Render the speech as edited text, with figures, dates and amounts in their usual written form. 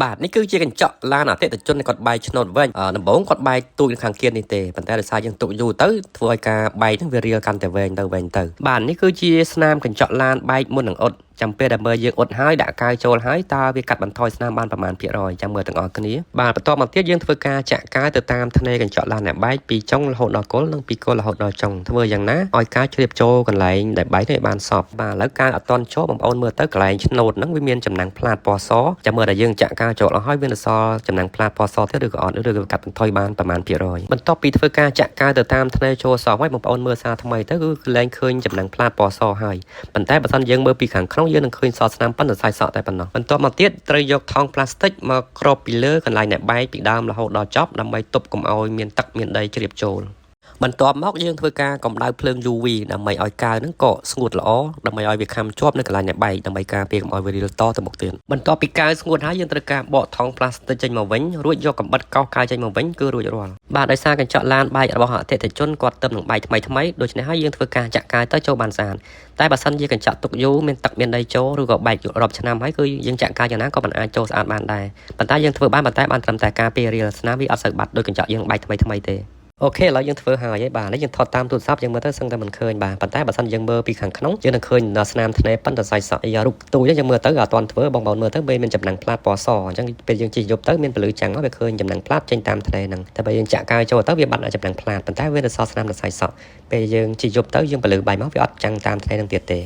បាទនេះគឺជាកញ្ចក់ឡានអតិថិជនគាត់បាយឆ្នោតវិញដំបូងគាត់បាយទូចខាងគៀននេះទេប៉ុន្តែដោយសារយើងទុកយូរទៅធ្វើឲ្យការបាយហ្នឹងវារៀលកាន់តែវែងទៅបាទនេះគឺជាស្នាមកញ្ចក់ឡានបែកមុននឹងអ៊ុតចាំពេលដែលមើលយើងអ៊ុតហើយដាក់កាយចូលហើយតើវាកាត់បន្ថយស្នាមបានប្រមាណភាគរយចាំមើលទាំងអស់គ្នាបាទបន្ទាប់មកទៀតយើងធ្វើការចាក់កាយទៅតាមថ្នេរកញ្ចក់ឡានអ្នកបែកពីចុងរហូតដល់គល់និងពីគល់រហូតដល់ចុងធ្វើយ៉ាងណាឲ្យកាយជ្រាបចូលកន្លែងដែលបែកនេះបានសពបាទឥឡូវកាយអត់តន់ចូលបងប្អូនមើលទៅកន្លែងឆ្នោតហ្នឹងវាមានចំណាំងផ្លាតពណ៌សចាំមើលតែយើងចាក់កាយចូលអស់ហើយវានៅសល់ចំណាំងផ្លាតពណ៌សទៀតឬក៏អត់ឬក៏កាត់បន្ថយបានប្រមាណភាគរយបន្ទាប់ពីធ្វើការចាក់កាយទៅតាមថ្នេរចូលសហើយបងប្អូនមើលសារថ្មីទៅគឺលែងឃើញចំណាំងផ្លាតពណ៌សហើយប៉ុន្តែបើសិនយើងមើលពីខាងក្នុងយើងនឹងឃើញសល់ស្នាមប៉ុន្តែសាយសក់តែប៉ុណ្ណោះបន្ទាប់មកទៀតត្រូវយកថង់ប្លាស្ទិកមកគ្របពីលើកន្លែងអ្នកបែកពីដើមរហូតដល់ចប់ដើម្បីទប់កុំឲ្យមានទឹកមានដីជ្រាបចូលបន្ទាប់មកយើងធ្វើការកម្ដៅភ្លើង UV ដើម្បីឲ្យកៅហ្នឹងក៏ស្ងួតល្អដើម្បីឲ្យវាខាំជាប់នៅកន្លែងអ្នកបែកដើម្បីការពារកុំឲ្យវារីលតទៅមុខទៀតបន្ទាប់ពីកៅស្ងួតហើយយើងត្រូវការបកថង់ប្លាស្ទិកចេញមកវិញរួចយកកាំបិតកោសកៅចេញមកវិញគឺរួចរាល់បាទដោយសារកញ្ចក់ឡានបែករបស់អតិថិជនគាត់ទៅនឹងបែកថ្មីដូច្នេះហើយយើងធ្វើការចាក់កាយទៅចូលបានស្អាតតែបើសិនជាកញ្ចក់ទុកយូរមានទឹកមានដីចូលឬក៏បែករាប់ឆ្នាំហើយគឺយើងចាក់កាយយ៉ាងណាក៏មិនអាចចូលស្អាតបានដែរប៉ុន្តែយើងធ្វើបានតែបានត្រឹមតែការពាររៀលស្នាមវាអត់សូវបាត់ដូចកញ្ចក់យើងបែកថ្មីទេអូខេឥឡូវយើងធ្វើហើយបាទនេះយើងថតតាមទូរស័ព្ទយើងមើលទៅសឹងតែមិនឃើញបាទប៉ុន្តែបើសិនយើងមើលពីខាងក្នុងយើងនឹងឃើញដល់ស្នាមថ្នេរប៉ុន្តែសាយសក់រូបទូចយើងមើលទៅអត់ទាន់ធ្វើបងប្អូនមើលទៅវាមានចំណាំងផ្លាតពណ៌សអញ្ចឹងពេលយើងជិះយប់ទៅមានពលឺចាំងវាឃើញចំណាំងផ្លាតចេញតាមថ្នេរហ្នឹងតែបើយើងចាក់កាយចូលទៅវាបាត់ចំណាំងផ្លាតប៉ុន្តែវានៅសល់ស្នាមដល់សាយសក់ពេលយើងជិះយប់ទៅយើងពលឺបាយមកវាអត់ចាំងតាមថ្នេរហ្នឹងទៀតទេ